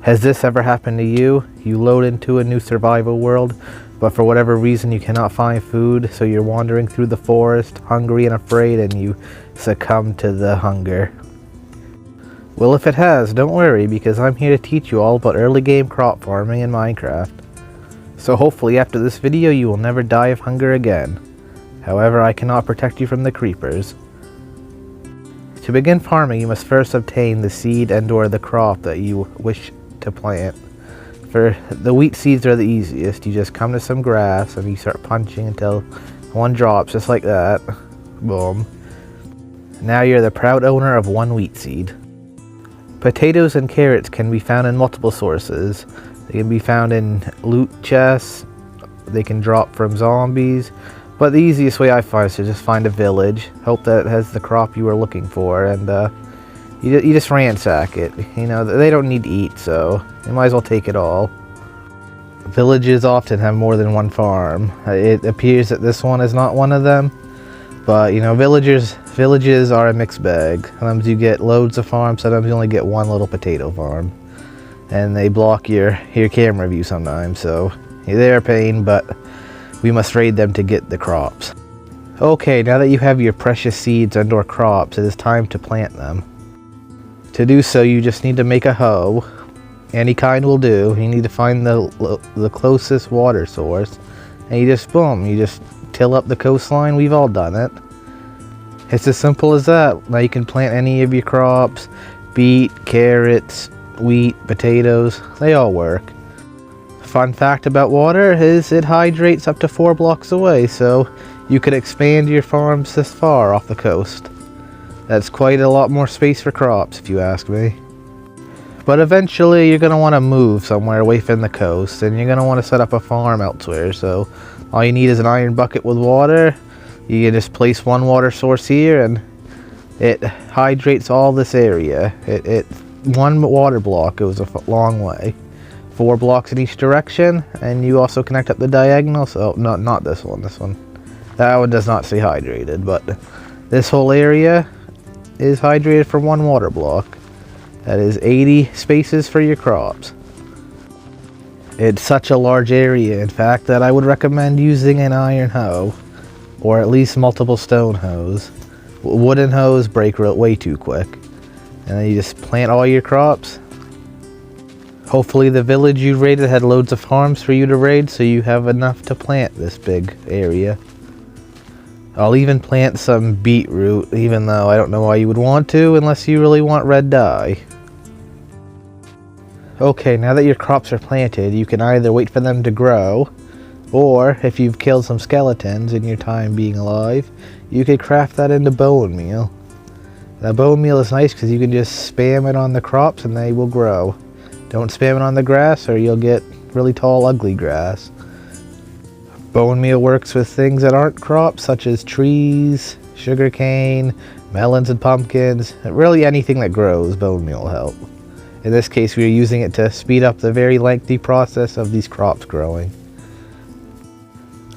Has this ever happened to you? You load into a new survival world, but for whatever reason you cannot find food, so you're wandering through the forest, hungry and afraid, and you succumb to the hunger. Well, if it has, don't worry, because I'm here to teach you all about early game crop farming in Minecraft. So hopefully after this video you will never die of hunger again. However, I cannot protect you from the creepers. To begin farming, you must first obtain the seed and/or the crop that you wish to plant. For the wheat seeds are the easiest. You just come to some grass and you start punching until one drops, just like that. Boom. Now you're the proud owner of one wheat seed. Potatoes and carrots can be found in multiple sources. They can be found in loot chests. They can drop from zombies. But the easiest way I find is to just find a village, hope that it has the crop you are looking for, and you just ransack it. You know, they don't need to eat, so you might as well take it all. Villages often have more than one farm. It appears that this one is not one of them, but you know, villages are a mixed bag. Sometimes you get loads of farms, sometimes you only get one little potato farm, and they block your camera view sometimes, so they're a pain, but we must raid them to get the crops. Okay, now that you have your precious seeds and/or crops, it is time to plant them. To do so, you just need to make a hoe. Any kind will do. You need to find the closest water source, and you just till up the coastline. We've all done it. It's as simple as that. Now you can plant any of your crops: beet, carrots, wheat, potatoes. They all work. Fun fact about water is it hydrates up to 4 blocks away, so you could expand your farms this far off the coast. That's quite a lot more space for crops, if you ask me. But eventually you're going to want to move somewhere away from the coast, and you're going to want to set up a farm elsewhere. So all you need is an iron bucket with water. You can just place one water source here and it hydrates all this area. One water block goes a long way. 4 blocks in each direction, and you also connect up the diagonal. So not this one. That one does not say hydrated, but this whole area is hydrated for 1 water block. That is 80 spaces for your crops. It's such a large area, in fact, that I would recommend using an iron hoe, or at least multiple stone hoes. Wooden hoes break way too quick. And then you just plant all your crops. Hopefully the village you raided had loads of farms for you to raid, so you have enough to plant this big area. I'll even plant some beetroot, even though I don't know why you would want to, unless you really want red dye. Okay, now that your crops are planted, you can either wait for them to grow, or if you've killed some skeletons in your time being alive, you could craft that into bone meal. Now bone meal is nice because you can just spam it on the crops and they will grow. Don't spam it on the grass or you'll get really tall, ugly grass. Bone meal works with things that aren't crops, such as trees, sugarcane, melons and pumpkins. Really anything that grows, bone meal will help. In this case, we are using it to speed up the very lengthy process of these crops growing.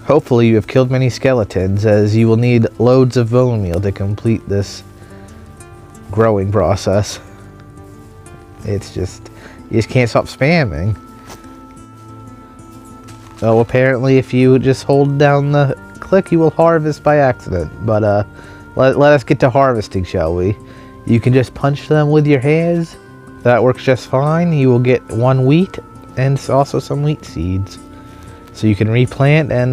Hopefully you have killed many skeletons, as you will need loads of bone meal to complete this growing process. It's just, you just can't stop spamming. So apparently if you just hold down the click, you will harvest by accident. But let us get to harvesting, shall we? You can just punch them with your hands. That works just fine. You will get 1 wheat and also some wheat seeds. So you can replant and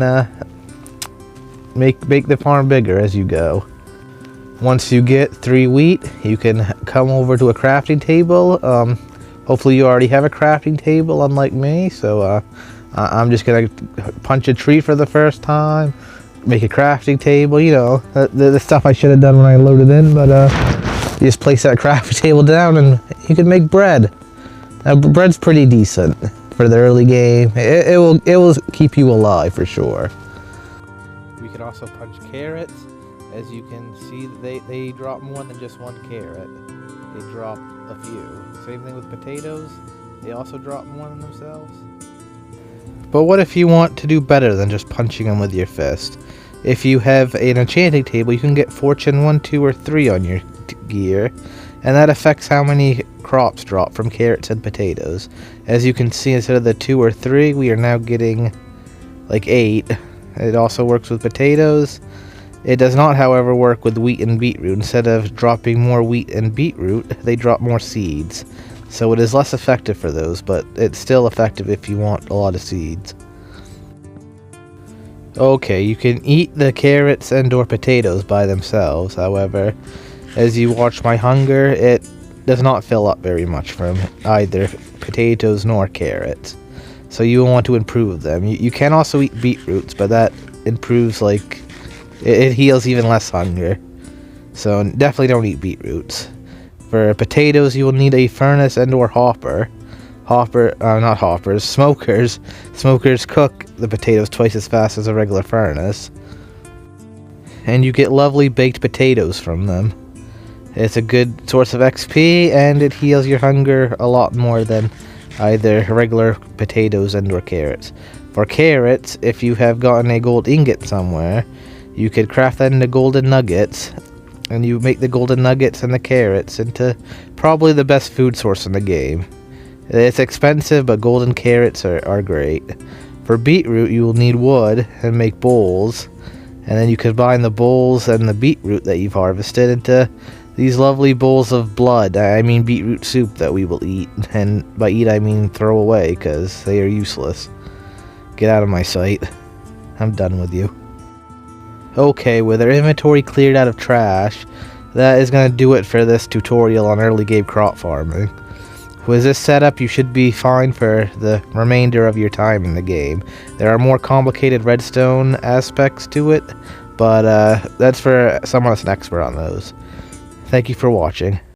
make the farm bigger as you go. Once you get 3 wheat, you can come over to a crafting table. Hopefully you already have a crafting table, unlike me. So I'm just gonna punch a tree for the first time, make a crafting table, you know, the stuff I should have done when I loaded in, but you just place that crafting table down and you can make bread. Now, bread's pretty decent for the early game. It will keep you alive for sure. We can also punch carrots. As you can see, they drop more than just 1 carrot. They drop a few. Same thing with potatoes. They also drop more than themselves. But what if you want to do better than just punching them with your fist? If you have an enchanting table, you can get fortune 1, 2, or 3 on your gear, and that affects how many crops drop from carrots and potatoes. As you can see, instead of the 2 or 3, we are now getting like 8. It also works with potatoes. It does not, however, work with wheat and beetroot. Instead of dropping more wheat and beetroot, they drop more seeds. So it is less effective for those, but it's still effective if you want a lot of seeds. Okay, you can eat the carrots and or potatoes by themselves. However, as you watch my hunger, it does not fill up very much from either potatoes nor carrots. So you will want to improve them. You can also eat beetroots, but that improves, like, it heals even less hunger. So definitely don't eat beetroots. For potatoes, you will need a furnace and or hopper. Not hoppers, smokers. Smokers cook the potatoes twice as fast as a regular furnace. And you get lovely baked potatoes from them. It's a good source of XP, and it heals your hunger a lot more than either regular potatoes and or carrots. For carrots, if you have gotten a gold ingot somewhere, you could craft that into golden nuggets, and you make the golden nuggets and the carrots into probably the best food source in the game. It's expensive, but golden carrots are great. For beetroot, you will need wood and make bowls, and then you combine the bowls and the beetroot that you've harvested into these lovely bowls of blood. I mean beetroot soup that we will eat, and by eat I mean throw away, because they are useless. Get out of my sight. I'm done with you. Okay, with our inventory cleared out of trash, that is going to do it for this tutorial on early game crop farming. With this setup, you should be fine for the remainder of your time in the game. There are more complicated redstone aspects to it, but that's for someone that's an expert on those. Thank you for watching.